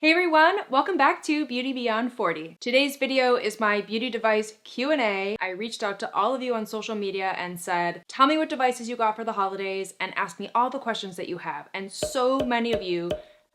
Hey everyone, welcome back to Beauty Beyond 40. Today's video is my beauty device Q&A. I reached out to all of you on social media and said, tell me what devices you got for the holidays and ask me all the questions that you have. And so many of you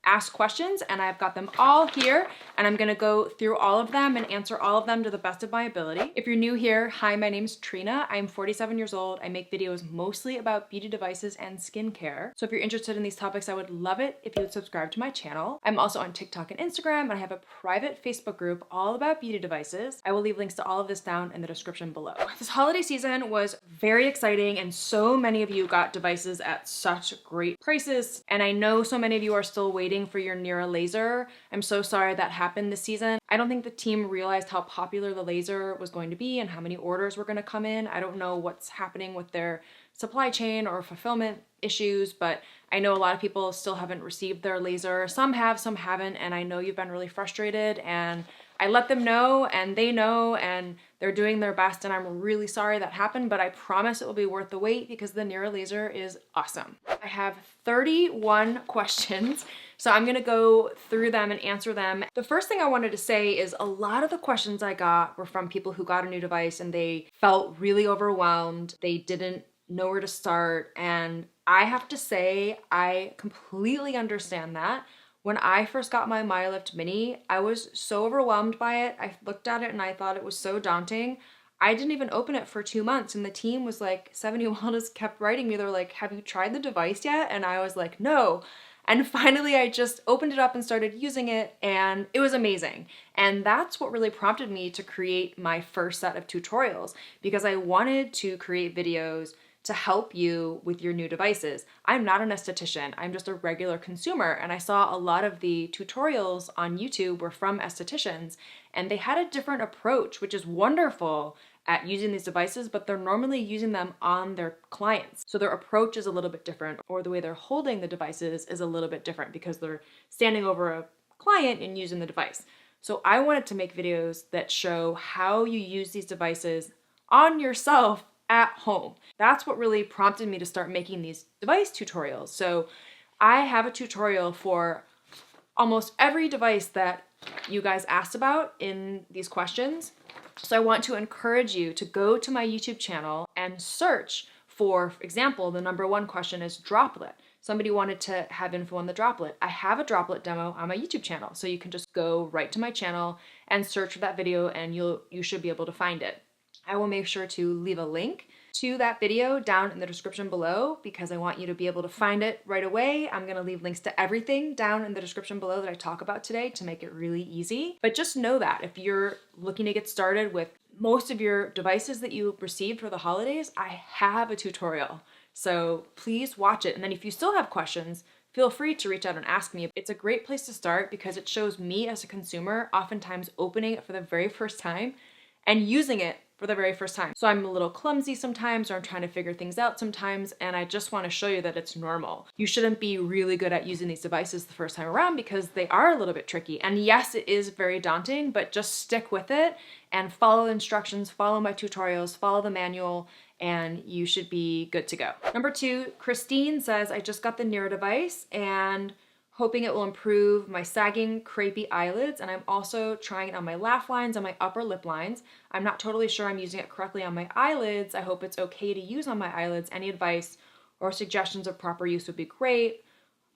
asked questions and I've got them all here and I'm gonna go through all of them and answer all of them to the best of my ability. If you're new here, hi, my name's Trina. I'm 47 years old. I make videos mostly about beauty devices and skincare. So if you're interested in these topics, I would love it if you would subscribe to my channel. I'm also on TikTok and Instagram and I have a private Facebook group all about beauty devices. I will leave links to all of this down in the description below. This holiday season was very exciting and so many of you got devices at such great prices. And I know so many of you are still waiting for your Nira laser. I'm so sorry that happened this season. I don't think the team realized how popular the laser was going to be and how many orders were going to come in. I don't know what's happening with their supply chain or fulfillment issues, but I know a lot of people still haven't received their laser. Some have, some haven't, and I know you've been really frustrated, and I let them know and they know and they're doing their best, and I'm really sorry that happened, but I promise it will be worth the wait because the Nira laser is awesome. I have 31 questions, so I'm gonna go through them and answer them. The first thing I wanted to say is a lot of the questions I got were from people who got a new device and they felt really overwhelmed. They didn't know where to start, and I have to say I completely understand that. When I first got my MyLift Mini, I was so overwhelmed by it. I looked at it and I thought it was so daunting. I didn't even open it for 2 months and the team was like, 70 Wellness kept writing me. They're like, have you tried the device yet? And I was like, no. And finally I just opened it up and started using it and it was amazing. And that's what really prompted me to create my first set of tutorials because I wanted to create videos to help you with your new devices. I'm not an esthetician, I'm just a regular consumer, and I saw a lot of the tutorials on YouTube were from estheticians, and they had a different approach, which is wonderful at using these devices, but they're normally using them on their clients. So their approach is a little bit different, or the way they're holding the devices is a little bit different because they're standing over a client and using the device. So I wanted to make videos that show how you use these devices on yourself at home. That's what really prompted me to start making these device tutorials. So I have a tutorial for almost every device that you guys asked about in these questions. So I want to encourage you to go to my YouTube channel and search for example, the number one question is droplet. Somebody wanted to have info on the droplet. I have a droplet demo on my YouTube channel. So you can just go right to my channel and search for that video and you should be able to find it. I will make sure to leave a link to that video down in the description below because I want you to be able to find it right away. I'm gonna leave links to everything down in the description below that I talk about today to make it really easy. But just know that if you're looking to get started with most of your devices that you received for the holidays, I have a tutorial. So please watch it. And then if you still have questions, feel free to reach out and ask me. It's a great place to start because it shows me as a consumer oftentimes opening it for the very first time and using it for the very first time. So I'm a little clumsy sometimes, or I'm trying to figure things out sometimes, and I just want to show you that it's normal. You shouldn't be really good at using these devices the first time around because they are a little bit tricky. And yes, it is very daunting, but just stick with it and follow the instructions, follow my tutorials, follow the manual, and you should be good to go. Number 2, Christine says, I just got the Nira device and hoping it will improve my sagging, crepey eyelids, and I'm also trying it on my laugh lines and my upper lip lines. I'm not totally sure I'm using it correctly on my eyelids. I hope it's okay to use on my eyelids. Any advice or suggestions of proper use would be great,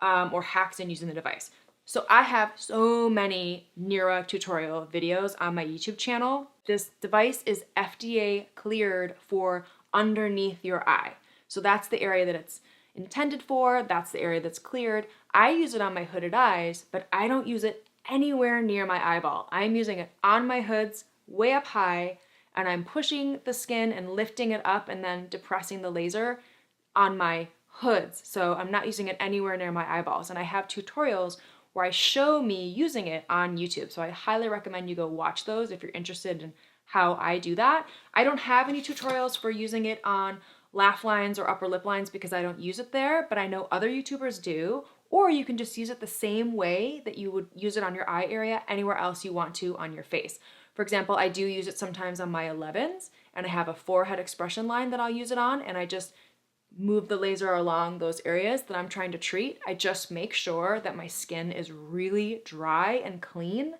or hacks in using the device. So I have so many Nira tutorial videos on my YouTube channel. This device is FDA cleared for underneath your eye. So that's the area that it's intended for, that's the area that's cleared. I use it on my hooded eyes, but I don't use it anywhere near my eyeball. I'm using it on my hoods, way up high, and I'm pushing the skin and lifting it up and then depressing the laser on my hoods. So I'm not using it anywhere near my eyeballs. And I have tutorials where I show me using it on YouTube. So I highly recommend you go watch those if you're interested in how I do that. I don't have any tutorials for using it on laugh lines or upper lip lines because I don't use it there, but I know other YouTubers do, or you can just use it the same way that you would use it on your eye area anywhere else you want to on your face. For example, I do use it sometimes on my 11s and I have a forehead expression line that I'll use it on, and I just move the laser along those areas that I'm trying to treat. I just make sure that my skin is really dry and clean.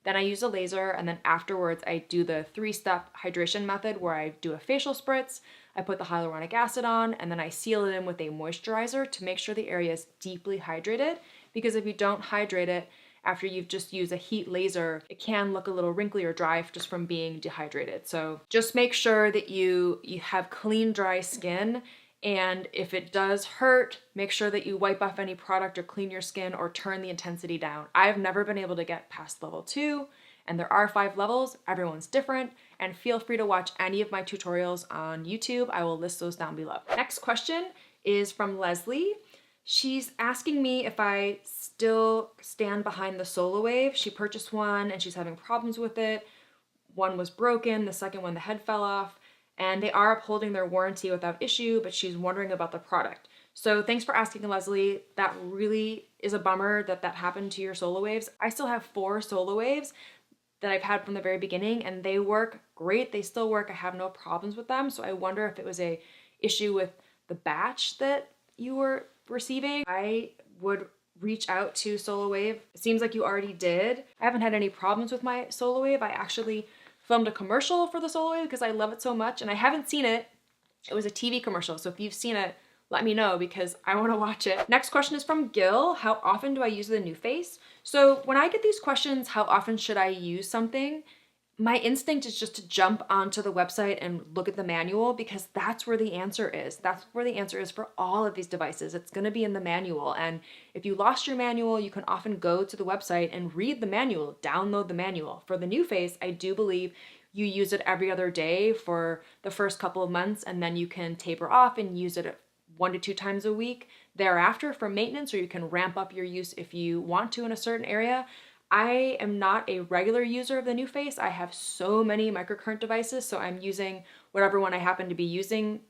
Then I use a laser, and then afterwards I do the 3-step hydration method where I do a facial spritz, I put the hyaluronic acid on, and then I seal it in with a moisturizer to make sure the area is deeply hydrated, because if you don't hydrate it after you've just used a heat laser, it can look a little wrinkly or dry just from being dehydrated. So just make sure that you have clean, dry skin. And if it does hurt, make sure that you wipe off any product or clean your skin or turn the intensity down. I've never been able to get past level 2, and there are 5 levels. Everyone's different, and feel free to watch any of my tutorials on YouTube. I will list those down below. Next question is from Leslie. She's asking me if I still stand behind the Solawave. She purchased one and she's having problems with it. One was broken, the second one, the head fell off. And they are upholding their warranty without issue, but she's wondering about the product. So thanks for asking, Leslie. That really is a bummer that that happened to your Solawaves. I still have 4 Solawaves that I've had from the very beginning, and they work great. They still work. I have no problems with them. So I wonder if it was a issue with the batch that you were receiving. I would reach out to Solawave. It seems like you already did. I haven't had any problems with my Solawave. I actually filmed a commercial for the Solawave because I love it so much, and I haven't seen it. It was a TV commercial, so if you've seen it, let me know because I want to watch it. Next question is from Gil. How often do I use the NuFace? So when I get these questions, how often should I use something? My instinct is just to jump onto the website and look at the manual because that's where the answer is. That's where the answer is for all of these devices. It's going to be in the manual. And if you lost your manual, you can often go to the website and read the manual, download the manual. For the NuFace, I do believe you use it every other day for the first couple of months, and then you can taper off and use it 1 to 2 times a week thereafter for maintenance, or you can ramp up your use if you want to in a certain area. I am not a regular user of the NuFace. I have so many microcurrent devices, so I'm using whatever one I happen to be using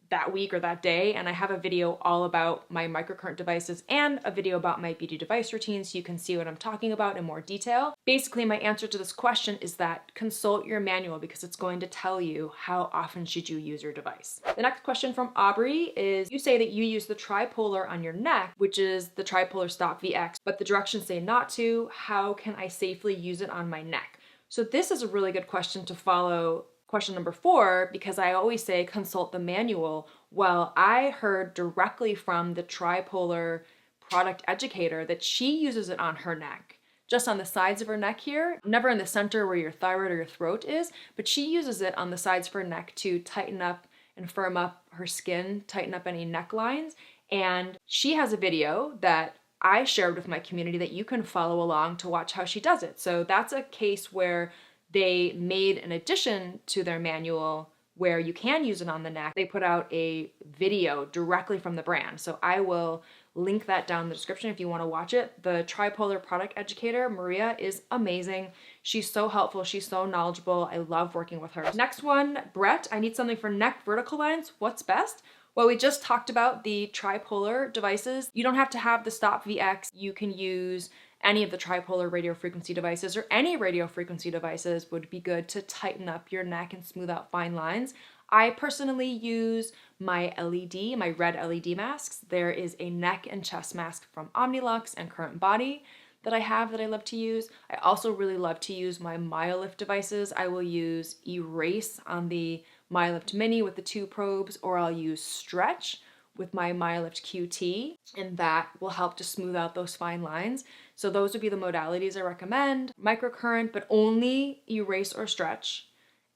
that week or that day, and I have a video all about my microcurrent devices and a video about my beauty device routine so you can see what I'm talking about in more detail. Basically, my answer to this question is that consult your manual because it's going to tell you how often should you use your device. The next question from Aubrey is, you say that you use the tripolar on your neck, which is the tripolar stop VX, but the directions say not to. How can I safely use it on my neck? So this is a really good question to follow question number 4, because I always say consult the manual. Well, I heard directly from the tripolar product educator that she uses it on her neck, just on the sides of her neck here, never in the center where your thyroid or your throat is, but she uses it on the sides of her neck to tighten up and firm up her skin, tighten up any necklines. And she has a video that I shared with my community that you can follow along to watch how she does it. So that's a case where they made an addition to their manual where you can use it on the neck. They put out a video directly from the brand. So I will link that down in the description if you want to watch it. The tripolar product educator, Maria, is amazing. She's so helpful. She's so knowledgeable. I love working with her. Next one, Brett, I need something for neck vertical lines. What's best? Well, we just talked about the tripolar devices. You don't have to have the Stop VX. You can use any of the tripolar radio frequency devices, or any radio frequency devices would be good to tighten up your neck and smooth out fine lines. I personally use my LED, my red LED masks. There is a neck and chest mask from Omnilux and Current Body that I have that I love to use. I also really love to use my MyoLift devices. I will use Erase on the MyoLift Mini with the 2 probes, or I'll use Stretch with my MyoLift QT, and that will help to smooth out those fine lines. So those would be the modalities I recommend. Microcurrent, but only Erase or Stretch.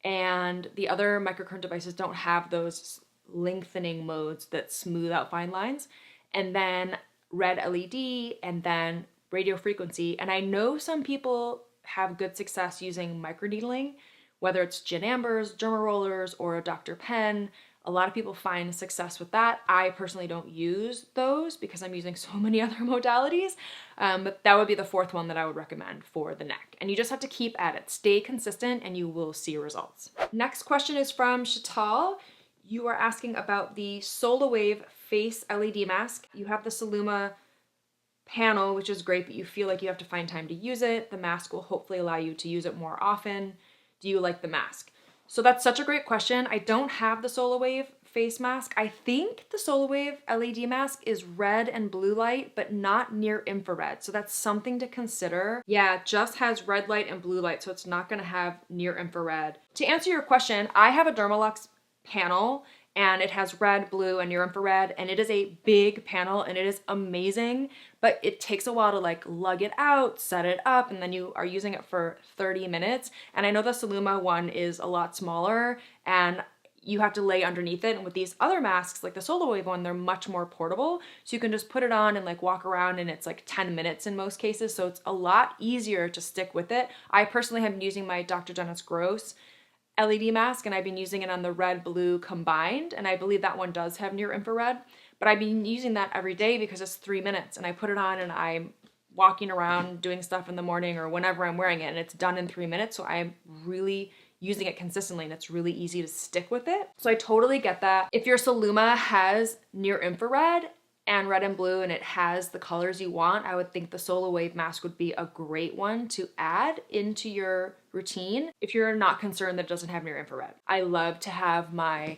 And the other microcurrent devices don't have those lengthening modes that smooth out fine lines. And then red LED, and then radio frequency. And I know some people have good success using microneedling, whether it's Jen Amber's, Derma Rollers, or Dr. Penn. A lot of people find success with that. I personally don't use those because I'm using so many other modalities, but that would be the 4th one that I would recommend for the neck. And you just have to keep at it. Stay consistent and you will see results. Next question is from Shatal. You are asking about the Solawave Face LED mask. You have the Soluma panel, which is great, but you feel like you have to find time to use it. The mask will hopefully allow you to use it more often. Do you like the mask? So that's such a great question. I don't have the Solawave face mask. I think the SolarWave LED mask is red and blue light, but not near infrared. So that's something to consider. Yeah, it just has red light and blue light, so it's not gonna have near infrared. To answer your question, I have a Dermalux panel and it has red, blue, and near infrared, and it is a big panel and it is amazing, but it takes a while to like lug it out, set it up, and then you are using it for 30 minutes. And I know the Saluma one is a lot smaller and you have to lay underneath it. And with these other masks, like the SolarWave one, they're much more portable. So you can just put it on and like walk around, and it's like 10 minutes in most cases. So it's a lot easier to stick with it. I personally have been using my Dr. Dennis Gross LED mask, and I've been using it on the red blue combined, and I believe that one does have near infrared, but I've been using that every day because it's 3 minutes, and I put it on and I'm walking around doing stuff in the morning or whenever I'm wearing it, and it's done in 3 minutes. So I'm really using it consistently and it's really easy to stick with it. So I totally get that. If your Saluma has near infrared and red and blue and it has the colors you want, I would think the SolarWave mask would be a great one to add into your routine if you're not concerned that it doesn't have near infrared. I love to have my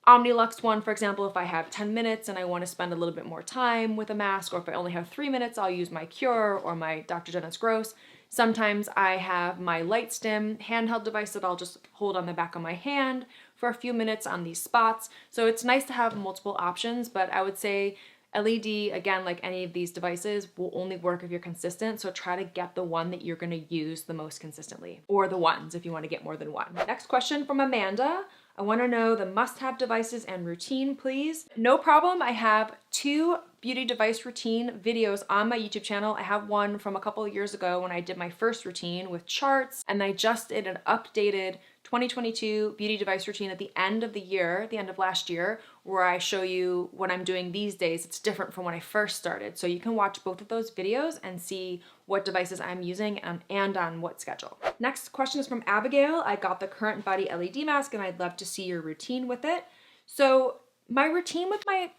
Omnilux one, for example, if I have 10 minutes and I want to spend a little bit more time with a mask, or if I only have 3 minutes, I'll use my Cure or my Dr. Dennis Gross. Sometimes I have my LightStim handheld device that I'll just hold on the back of my hand for a few minutes on these spots. So it's nice to have multiple options, but I would say LED, again, like any of these devices, will only work if you're consistent. So try to get the one that you're gonna use the most consistently, or the ones if you wanna get more than one. Next question from Amanda. I wanna know the must-have devices and routine, please. No problem, I have 2 beauty device routine videos on my YouTube channel. I have one from a couple of years ago when I did my first routine with charts, and I just did an updated 2022 beauty device routine at the end of the year, the end of last year, where I show you what I'm doing these days. It's different from when I first started. So you can watch both of those videos and see what devices I'm using and on what schedule. Next question is from Abigail. I got the Current Body LED mask and I'd love to see your routine with it. So my routine with my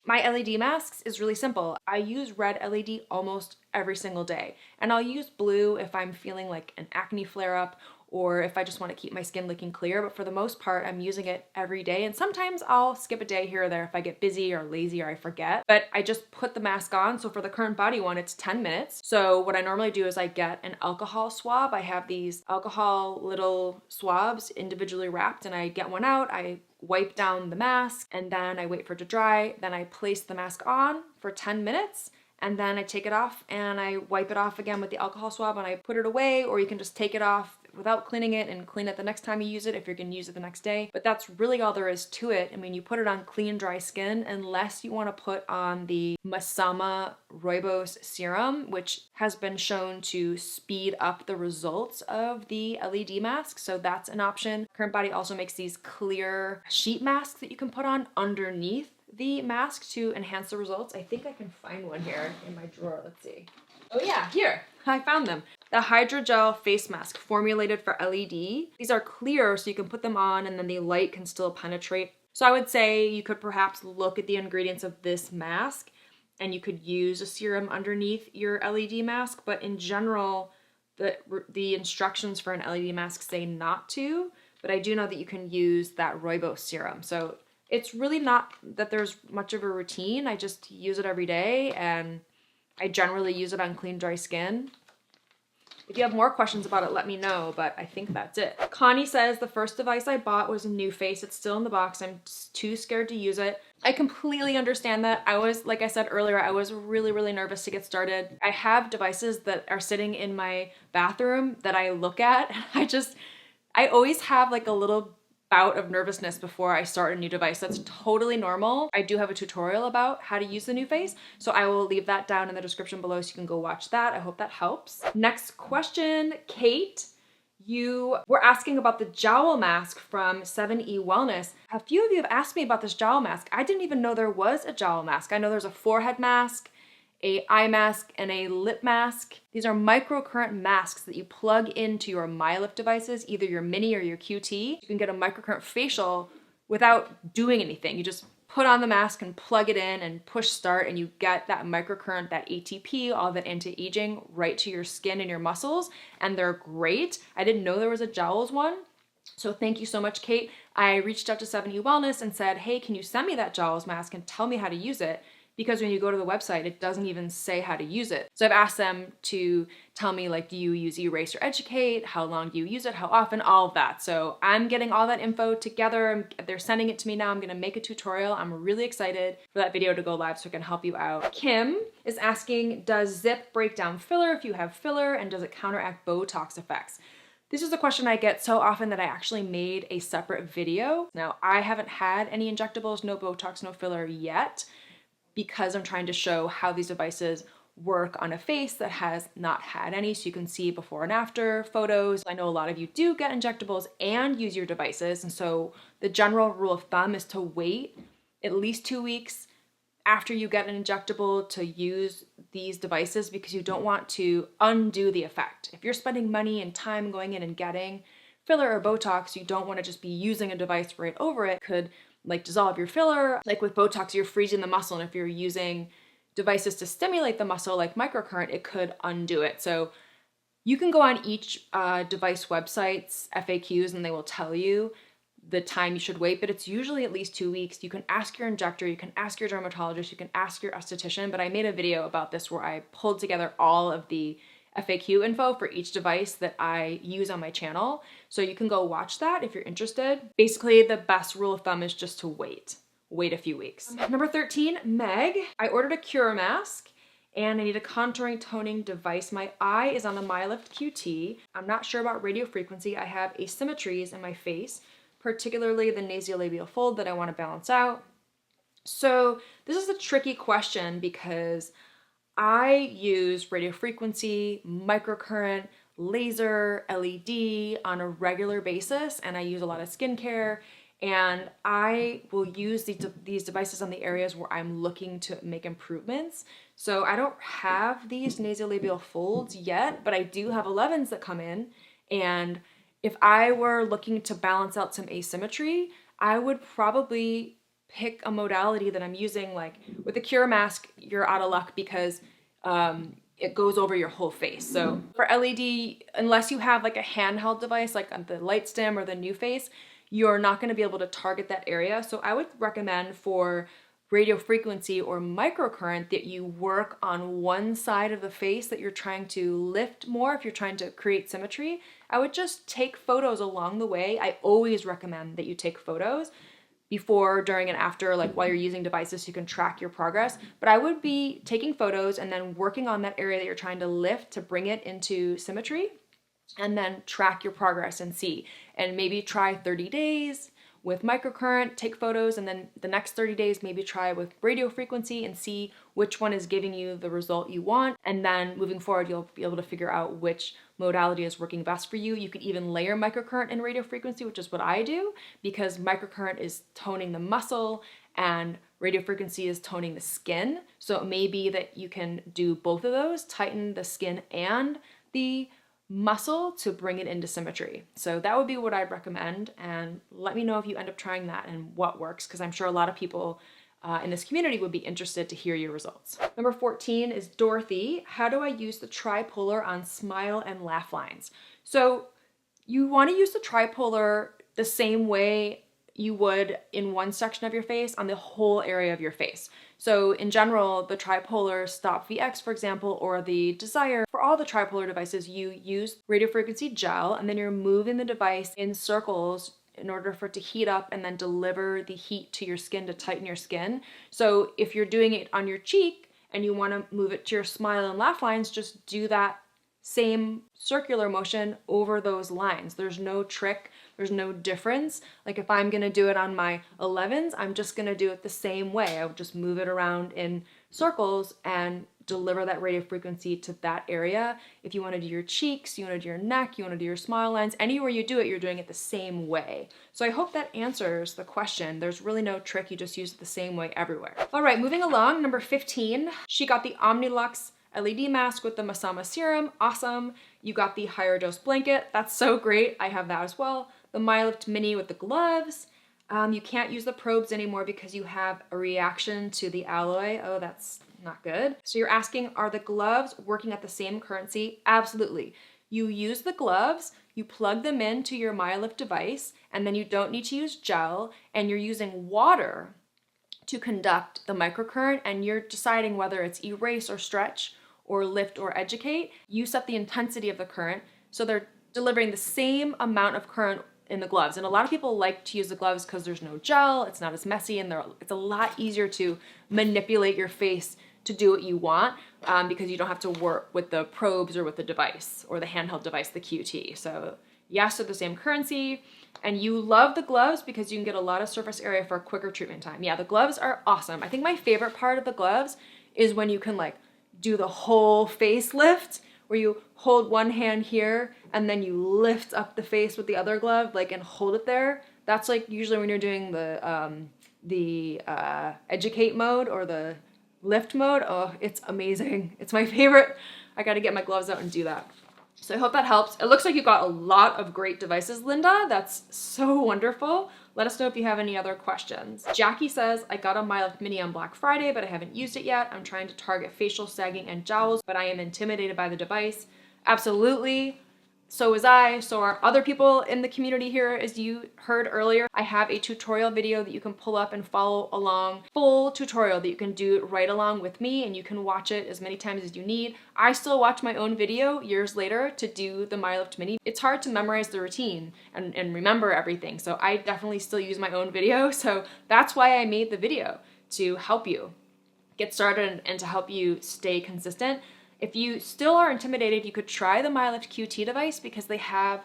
LED masks is really simple. I use red LED almost every single day, and I'll use blue if I'm feeling like an acne flare-up or if I just want to keep my skin looking clear, but for the most part, I'm using it every day, and sometimes I'll skip a day here or there if I get busy or lazy or I forget, but I just put the mask on. So for the Current Body one, it's 10 minutes. So what I normally do is I get an alcohol swab. I have these alcohol little swabs individually wrapped, and I get one out, I wipe down the mask, and then I wait for it to dry. Then I place the mask on for 10 minutes, and then I take it off and I wipe it off again with the alcohol swab and I put it away, or you can just take it off without cleaning it and clean it the next time you use it if you're gonna use it the next day. But that's really all there is to it. I mean, you put it on clean, dry skin unless you wanna put on the Masama Rooibos serum, which has been shown to speed up the results of the LED mask. So that's an option. Current Body also makes these clear sheet masks that you can put on underneath the mask to enhance the results. I think I can find one here in my drawer. Let's see. Oh yeah, here, I found them. The Hydrogel face mask formulated for LED. These are clear, so you can put them on and then the light can still penetrate. So I would say you could perhaps look at the ingredients of this mask and you could use a serum underneath your LED mask, but in general, the instructions for an LED mask say not to, but I do know that you can use that Rooibos serum. So it's really not that there's much of a routine. I just use it every day, and I generally use it on clean, dry skin. If you have more questions about it, let me know, but I think that's it. Connie says, the first device I bought was a NuFace. It's still in the box. I'm too scared to use it. I completely understand that. I was, like I said earlier, I was really, really nervous to get started. I have devices that are sitting in my bathroom that I look at. I always have like a little bout of nervousness before I start a new device. That's totally normal. I do have a tutorial about how to use the NuFace, so I will leave that down in the description below so you can go watch that. I hope that helps. Next question, Kate. You were asking about the jowl mask from 7E Wellness. A few of you have asked me about this jowl mask. I didn't even know there was a jowl mask. I know there's a forehead mask, a eye mask, and a lip mask. These are microcurrent masks that you plug into your MyLift devices, either your Mini or your QT. You can get a microcurrent facial without doing anything. You just put on the mask and plug it in and push start, and you get that microcurrent, that ATP, all that anti-aging right to your skin and your muscles, and they're great. I didn't know there was a jowls one. So thank you so much, Kate. I reached out to 7U Wellness and said, hey, can you send me that Jowls mask and tell me how to use it? Because when you go to the website, it doesn't even say how to use it. So I've asked them to tell me, like, do you use Erase or Educate? How long do you use it? How often? All of that. So I'm getting all that info together. They're sending it to me now. I'm gonna make a tutorial. I'm really excited for that video to go live so I can help you out. Kim is asking, does Zip break down filler if you have filler, and does it counteract Botox effects? This is a question I get so often that I actually made a separate video. Now, I haven't had any injectables, no Botox, no filler yet, because I'm trying to show how these devices work on a face that has not had any, so you can see before and after photos. I know a lot of you do get injectables and use your devices, and so the general rule of thumb is to wait at least 2 weeks after you get an injectable to use these devices, because you don't want to undo the effect. If you're spending money and time going in and getting filler or Botox, you don't want to just be using a device right over it. It could like dissolve your filler. Like with Botox, you're freezing the muscle, and if you're using devices to stimulate the muscle like microcurrent, it could undo it. So you can go on each device website's FAQs and they will tell you the time you should wait, but it's usually at least 2 weeks. You can ask your injector, you can ask your dermatologist, you can ask your esthetician, but I made a video about this where I pulled together all of the FAQ info for each device that I use on my channel. So you can go watch that if you're interested. Basically, the best rule of thumb is just to wait a few weeks. Number 13, Meg. I ordered a Cure mask and I need a contouring toning device. My eye is on the MyLift QT. I'm not sure about radio frequency. I have asymmetries in my face, particularly the nasolabial fold that I want to balance out. So this is a tricky question because I use radio frequency, microcurrent, laser, LED on a regular basis, and I use a lot of skincare, and I will use these devices on the areas where I'm looking to make improvements. So I don't have these nasolabial folds yet, but I do have 11s that come in, and if I were looking to balance out some asymmetry, I would probably pick a modality that I'm using. Like with the Cure mask, you're out of luck because it goes over your whole face. So for LED, unless you have like a handheld device like the LightStim or the NuFace, you're not going to be able to target that area. So I would recommend for radio frequency or microcurrent that you work on one side of the face that you're trying to lift more. If you're trying to create symmetry, I would just take photos along the way. I always recommend that you take photos before, during, and after, like while you're using devices so you can track your progress. But I would be taking photos and then working on that area that you're trying to lift to bring it into symmetry, and then track your progress and see. And maybe try 30 days with microcurrent, take photos, and then the next 30 days maybe try with radio frequency and see which one is giving you the result you want. And then moving forward, you'll be able to figure out which modality is working best for you. You could even layer microcurrent and radio frequency, which is what I do, because microcurrent is toning the muscle and radio frequency is toning the skin. So it may be that you can do both of those, tighten the skin and the muscle to bring it into symmetry. So that would be what I'd recommend, and let me know if you end up trying that and what works, because I'm sure a lot of people in this community would be interested to hear your results. Number 14 is Dorothy. How do I use the tripolar on smile and laugh lines? So you want to use the tripolar the same way you would in one section of your face on the whole area of your face. So in general, the tripolar Stop VX, for example, or the Desire, for all the tripolar devices, you use radiofrequency gel, and then you're moving the device in circles in order for it to heat up and then deliver the heat to your skin to tighten your skin. So if you're doing it on your cheek and you want to move it to your smile and laugh lines, just do that same circular motion over those lines. There's no trick, there's no difference. Like if I'm gonna do it on my 11s, I'm just gonna do it the same way. I would just move it around in circles and deliver that radio frequency to that area. If you wanna do your cheeks, you wanna do your neck, you wanna do your smile lines, anywhere you do it, you're doing it the same way. So I hope that answers the question. There's really no trick, you just use it the same way everywhere. All right, moving along, number 15, she got the Omnilux LED mask with the Masama serum, awesome. You got the higher dose blanket, that's so great, I have that as well. The MyLift Mini with the gloves. You can't use the probes anymore because you have a reaction to the alloy. Oh, that's not good. So you're asking, are the gloves working at the same currency? Absolutely. You use the gloves, you plug them into your MyoLift device, and then you don't need to use gel, and you're using water to conduct the microcurrent, and you're deciding whether it's erase or stretch or lift or educate. You set the intensity of the current, so they're delivering the same amount of current in the gloves. And a lot of people like to use the gloves because there's no gel, it's not as messy, and it's a lot easier to manipulate your face to do what you want because you don't have to work with the probes or with the device or the handheld device, the QT. So yes, they're the same currency. And you love the gloves because you can get a lot of surface area for a quicker treatment time. Yeah, the gloves are awesome. I think my favorite part of the gloves is when you can like do the whole face lift, where you hold one hand here and then you lift up the face with the other glove, like, and hold it there. That's like usually when you're doing the educate mode or the lift mode. Oh, it's amazing. It's my favorite. I got to get my gloves out and do that. So I hope that helps. It looks like you got a lot of great devices, Linda. That's so wonderful. Let us know if you have any other questions. Jackie says, I got a MyoLift Mini on Black Friday, but I haven't used it yet. I'm trying to target facial sagging and jowls, but I am intimidated by the device. Absolutely. So was I, so are other people in the community here. As you heard earlier, I have a tutorial video that you can pull up and follow along. Full tutorial that you can do right along with me, and you can watch it as many times as you need. I still watch my own video years later to do the MyoLift Mini. It's hard to memorize the routine and remember everything, so I definitely still use my own video. So that's why I made the video, to help you get started and to help you stay consistent. If you still are intimidated, you could try the MyoLift QT device because they have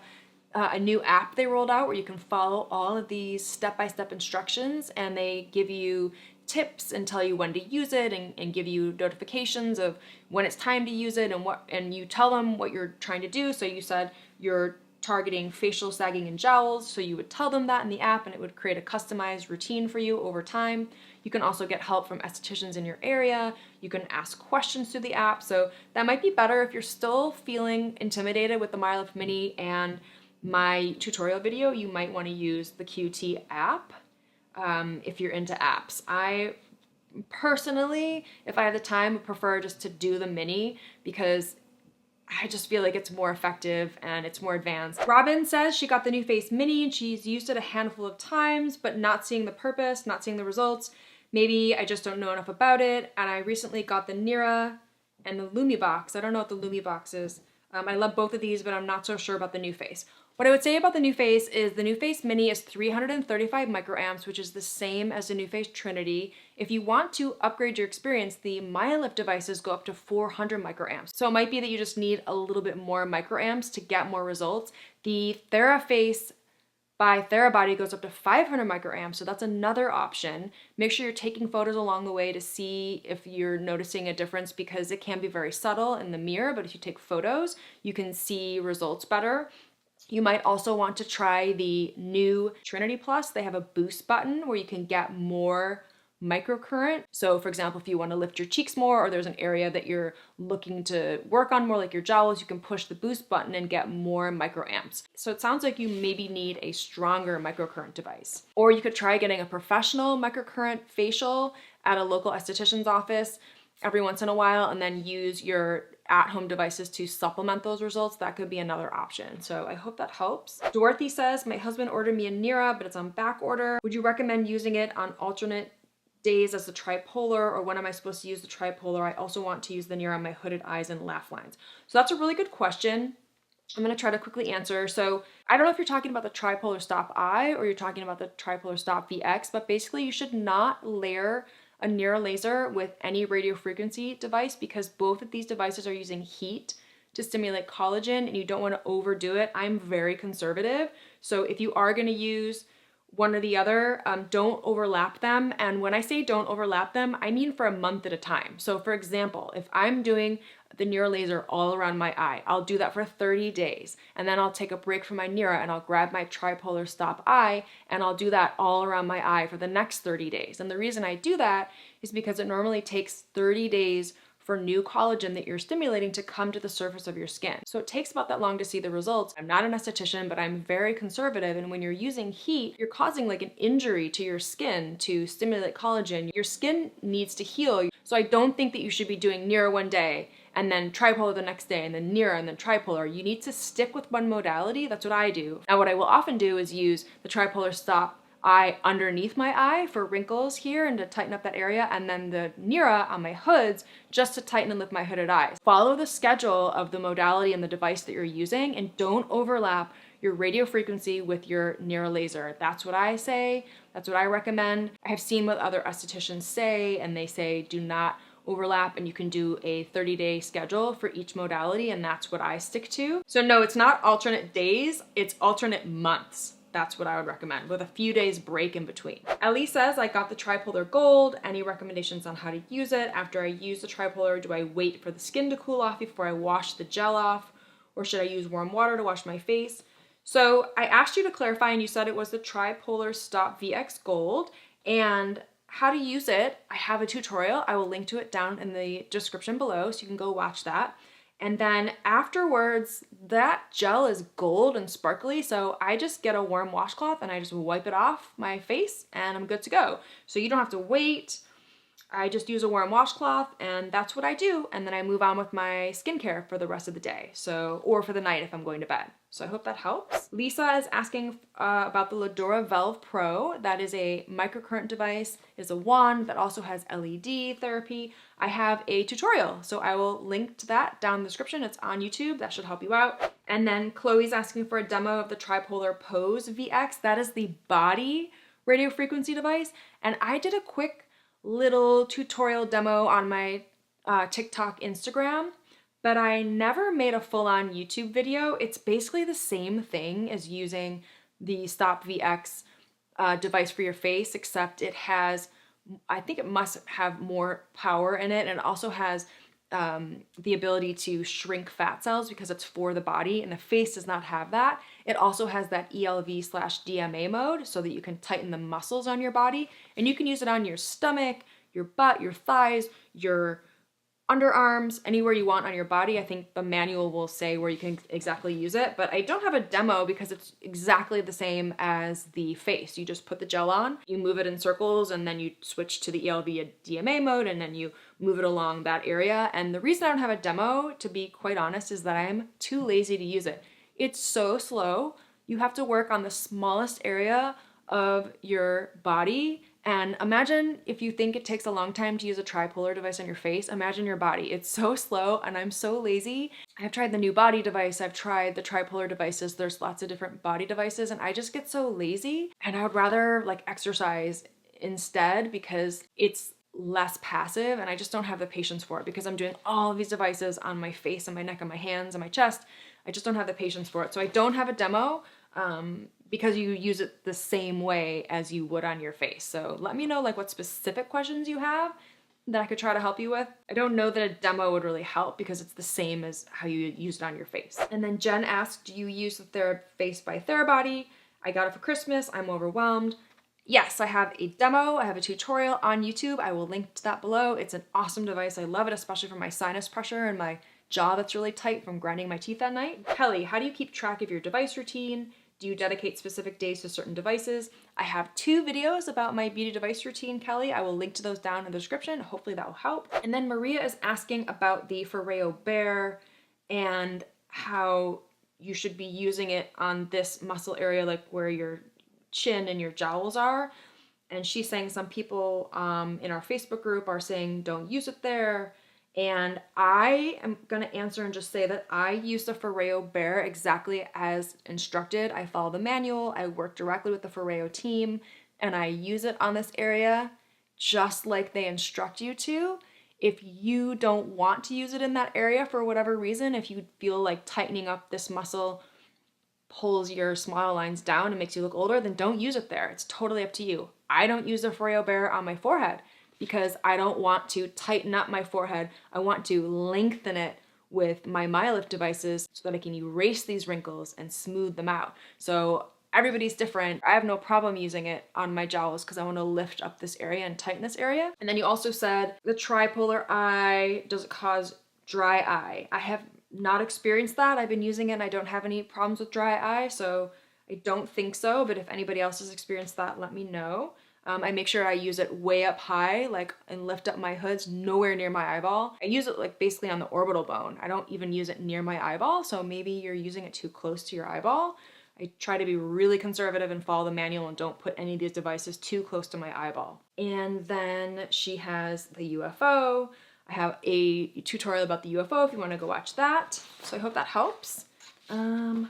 a new app they rolled out where you can follow all of these step-by-step instructions, and they give you tips and tell you when to use it and give you notifications of when it's time to use it, and you tell them what you're trying to do. So you said you're targeting facial sagging and jowls, so you would tell them that in the app and it would create a customized routine for you over time. You can also get help from estheticians in your area. You can ask questions through the app. So that might be better if you're still feeling intimidated with the MyoLift Mini and my tutorial video. You might want to use the QT app if you're into apps. I personally, if I have the time, would prefer just to do the Mini because I just feel like it's more effective and it's more advanced. Robin says she got the NuFace Mini and she's used it a handful of times, but not seeing the purpose, not seeing the results. Maybe I just don't know enough about it. And I recently got the Nira and the LumiBox. I don't know what the LumiBox is. I love both of these, but I'm not so sure about the NuFace. What I would say about the NuFace is the NuFace Mini is 335 microamps, which is the same as the NuFace Trinity. If you want to upgrade your experience, the MyoLift devices go up to 400 microamps. So it might be that you just need a little bit more microamps to get more results. The TheraFace by Therabody goes up to 500 microamps, so that's another option. Make sure you're taking photos along the way to see if you're noticing a difference, because it can be very subtle in the mirror, but if you take photos, you can see results better. You might also want to try the new Trinity Plus. They have a boost button where you can get more microcurrent. So for example, if you want to lift your cheeks more, or there's an area that you're looking to work on more, like your jowls, you can push the boost button and get more microamps. So it sounds like you maybe need a stronger microcurrent device. Or you could try getting a professional microcurrent facial at a local esthetician's office every once in a while, and then use your at-home devices to supplement those results. That could be another option. So I hope that helps. Dorothy says, my husband ordered me a Nira, but it's on back order. Would you recommend using it on alternate days as the tripolar, or when am I supposed to use the tripolar? I also want to use the Nira on my hooded eyes and laugh lines. So that's a really good question. I'm going to try to quickly answer. So I don't know if you're talking about the tripolar stop I or you're talking about the tripolar stop VX, but basically you should not layer a Nira laser with any radiofrequency device, because both of these devices are using heat to stimulate collagen and you don't want to overdo it. I'm very conservative. So if you are going to use one or the other, don't overlap them. And when I say don't overlap them, I mean for a month at a time. So for example, if I'm doing the Nira laser all around my eye, I'll do that for 30 days. And then I'll take a break from my Nira and I'll grab my tripolar stop eye and I'll do that all around my eye for the next 30 days. And the reason I do that is because it normally takes 30 days for new collagen that you're stimulating to come to the surface of your skin. So it takes about that long to see the results. I'm not an esthetician, but I'm very conservative. And when you're using heat, you're causing like an injury to your skin to stimulate collagen. Your skin needs to heal. So I don't think that you should be doing Nira one day and then tripolar the next day, and then Nira, and then tripolar. You need to stick with one modality. That's what I do. Now, what I will often do is use the tripolar stop eye underneath my eye for wrinkles here and to tighten up that area, and then the Nira on my hoods just to tighten and lift my hooded eyes. Follow the schedule of the modality and the device that you're using, and don't overlap your radio frequency with your Nira laser. That's what I say. That's what I recommend. I have seen what other estheticians say, and they say do not overlap, and you can do a 30-day schedule for each modality, and that's what I stick to. So no, it's not alternate days, it's alternate months. That's what I would recommend, with a few days break in between. Ellie says, I got the Tripolar Gold. Any recommendations on how to use it? After I use the Tripolar, do I wait for the skin to cool off before I wash the gel off? Or should I use warm water to wash my face? So I asked you to clarify, and you said it was the Tripolar Stop VX Gold. And how to use it, I have a tutorial. I will link to it down in the description below, so you can go watch that. And then afterwards, that gel is gold and sparkly, so I just get a warm washcloth and I just wipe it off my face and I'm good to go. So you don't have to wait. I just use a warm washcloth and that's what I do. And then I move on with my skincare for the rest of the day. Or for the night if I'm going to bed. So I hope that helps. Lisa is asking about the Ladora Velve Pro. That is a microcurrent device. It's a wand that also has LED therapy. I have a tutorial, so I will link to that down in the description. It's on YouTube. That should help you out. And then Chloe's asking for a demo of the Tripolar Pose VX. That is the body radio frequency device. And I did a quick little tutorial demo on my TikTok, Instagram, but I never made a full-on YouTube video. It's basically the same thing as using the Stop VX device for your face, except it has, I think it must have more power in it, and it also has the ability to shrink fat cells because it's for the body, and the face does not have that. It also has that ELV/DMA mode so that you can tighten the muscles on your body, and you can use it on your stomach, your butt, your thighs, your underarms, anywhere you want on your body. I think the manual will say where you can exactly use it, but I don't have a demo because it's exactly the same as the face. You just put the gel on, you move it in circles, and then you switch to the ELV DMA mode, and then you move it along that area. And the reason I don't have a demo, to be quite honest, is that I'm too lazy to use it. It's so slow. You have to work on the smallest area of your body. And imagine if you think it takes a long time to use a tripolar device on your face, imagine your body. It's so slow and I'm so lazy. I've tried the new body device, I've tried the tripolar devices, there's lots of different body devices, and I just get so lazy, and I would rather like exercise instead because it's less passive, and I just don't have the patience for it because I'm doing all of these devices on my face and my neck and my hands and my chest. I just don't have the patience for it. So I don't have a demo because you use it the same way as you would on your face. So let me know like what specific questions you have that I could try to help you with. I don't know that a demo would really help because it's the same as how you use it on your face. And then Jen asked, do you use the TheraFace by Therabody? I got it for Christmas, I'm overwhelmed. Yes, I have a demo, I have a tutorial on YouTube. I will link to that below. It's an awesome device. I love it, especially for my sinus pressure and my jaw that's really tight from grinding my teeth at night. Kelly, how do you keep track of your device routine? Do you dedicate specific days to certain devices? I have 2 videos about my beauty device routine, Kelly. I will link to those down in the description. Hopefully that will help. And then Maria is asking about the Foreo Bear and how you should be using it on this muscle area, like where your chin and your jowls are. And she's saying some people in our Facebook group are saying don't use it there. And I am gonna answer and just say that I use the Foreo Bear exactly as instructed. I follow the manual, I work directly with the Foreo team, and I use it on this area just like they instruct you to. If you don't want to use it in that area for whatever reason, if you feel like tightening up this muscle pulls your smile lines down and makes you look older, then don't use it there. It's totally up to you. I don't use the Foreo Bear on my forehead because I don't want to tighten up my forehead. I want to lengthen it with my MyLift devices so that I can erase these wrinkles and smooth them out. So everybody's different. I have no problem using it on my jowls because I want to lift up this area and tighten this area. And then you also said the tripolar eye, does it cause dry eye? I have not experienced that. I've been using it and I don't have any problems with dry eye, so I don't think so, but if anybody else has experienced that, let me know. I make sure I use it way up high, like, and lift up my hoods nowhere near my eyeball. I use it like basically on the orbital bone. I don't even use it near my eyeball, so maybe you're using it too close to your eyeball. I try to be really conservative and follow the manual and don't put any of these devices too close to my eyeball. And then she has the UFO. I have a tutorial about the UFO if you want to go watch that. So I hope that helps.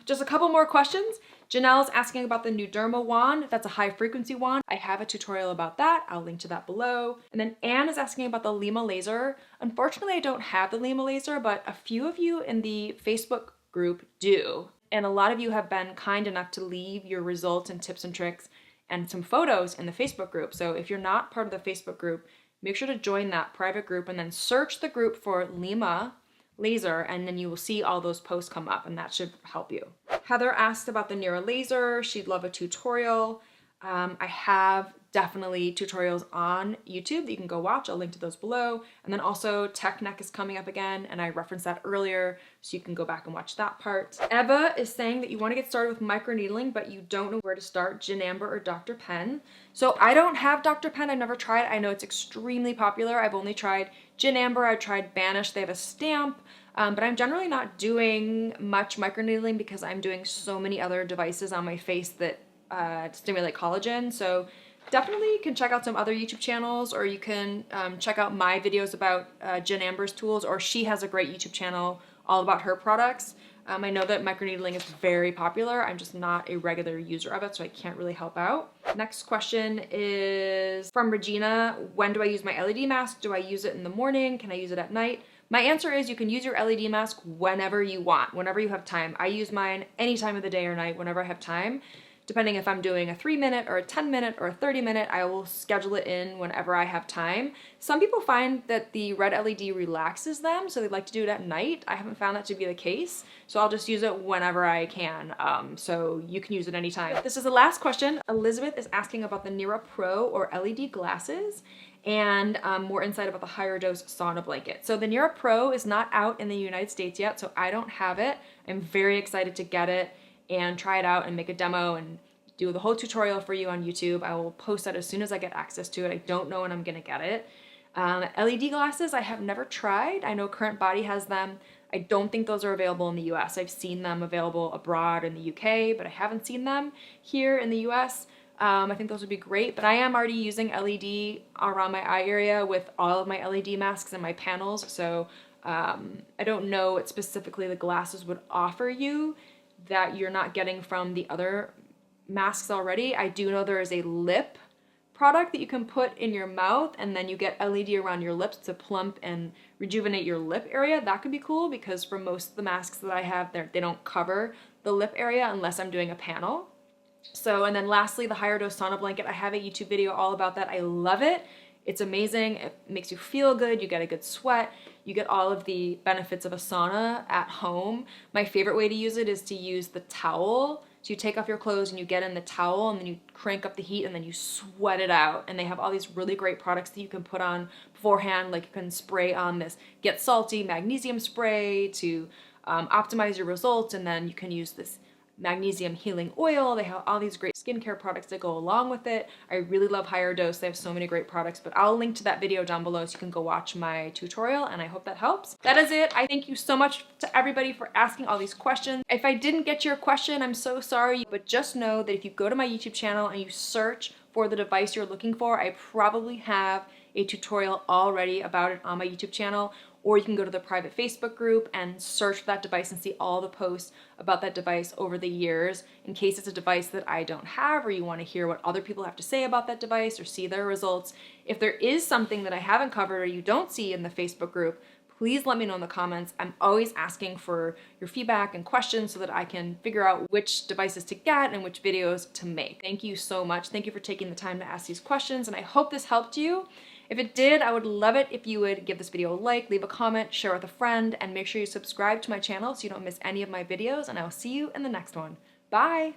Just a couple more questions. Janelle's asking about the Nuderma wand. That's a high frequency wand. I have a tutorial about that. I'll link to that below. And then Anne is asking about the Lima laser. Unfortunately, I don't have the Lima laser, but a few of you in the Facebook group do. And a lot of you have been kind enough to leave your results and tips and tricks and some photos in the Facebook group. So if you're not part of the Facebook group, make sure to join that private group and then search the group for Lima laser, and then you will see all those posts come up, and that should help you. Heather asked about the Nira laser. She'd love a tutorial. I have definitely tutorials on YouTube that you can go watch. I'll link to those below. And then also TechNeck is coming up again, and I referenced that earlier, so you can go back and watch that part. Eva is saying that you want to get started with microneedling, but you don't know where to start, Jen Amber or Dr. Penn. So I don't have Dr. Penn. I've never tried. I know it's extremely popular. I've only tried Jen Amber. I've tried Banish. They have a stamp. But I'm generally not doing much microneedling because I'm doing so many other devices on my face that stimulate collagen. So definitely you can check out some other YouTube channels, or you can check out my videos about Jen Amber's tools, or she has a great YouTube channel all about her products. I know that microneedling is very popular. I'm just not a regular user of it, so I can't really help out. Next question is from Regina. When do I use my LED mask? Do I use it in the morning? Can I use it at night? My answer is you can use your LED mask whenever you want, whenever you have time. I use mine any time of the day or night, whenever I have time. Depending if I'm doing a 3-minute or a 10-minute or a 30-minute, I will schedule it in whenever I have time. Some people find that the red LED relaxes them, so they like to do it at night. I haven't found that to be the case, so I'll just use it whenever I can. So you can use it anytime. This is the last question. Elizabeth is asking about the Nira Pro or LED glasses, and more insight about the higher dose sauna blanket. So the Nira Pro is not out in the United States yet, so I don't have it. I'm very excited to get it and try it out and make a demo and do the whole tutorial for you on YouTube. I will post that as soon as I get access to it. I don't know when I'm gonna get it. LED glasses I have never tried. I know Current Body has them. I don't think those are available in the US. I've seen them available abroad in the UK, but I haven't seen them here in the US. I think those would be great, but I am already using LED around my eye area with all of my LED masks and my panels, so I don't know what specifically the glasses would offer you that you're not getting from the other masks already. I do know there is a lip product that you can put in your mouth, and then you get LED around your lips to plump and rejuvenate your lip area. That could be cool because for most of the masks that I have, they don't cover the lip area unless I'm doing a panel. So, and then lastly, the higher dose sauna blanket. I have a YouTube video all about that. I love it. It's amazing. It makes you feel good. You get a good sweat. You get all of the benefits of a sauna at home. My favorite way to use it is to use the towel. So you take off your clothes and you get in the towel and then you crank up the heat and then you sweat it out. And they have all these really great products that you can put on beforehand. Like you can spray on this Get Salty magnesium spray to optimize your results, and then you can use this magnesium healing oil. They have all these great skincare products that go along with it. I really love Higher Dose. They have so many great products, but I'll link to that video down below so you can go watch my tutorial, and I hope that helps. That is it. I thank you so much to everybody for asking all these questions. If I didn't get your question, I'm so sorry, but just know that if you go to my YouTube channel and you search for the device you're looking for, I probably have a tutorial already about it on my YouTube channel, or you can go to the private Facebook group and search for that device and see all the posts about that device over the years in case it's a device that I don't have, or you want to hear what other people have to say about that device or see their results. If there is something that I haven't covered or you don't see in the Facebook group, please let me know in the comments. I'm always asking for your feedback and questions so that I can figure out which devices to get and which videos to make. Thank you so much. Thank you for taking the time to ask these questions, and I hope this helped you. If it did, I would love it if you would give this video a like, leave a comment, share with a friend, and make sure you subscribe to my channel so you don't miss any of my videos, and I will see you in the next one. Bye!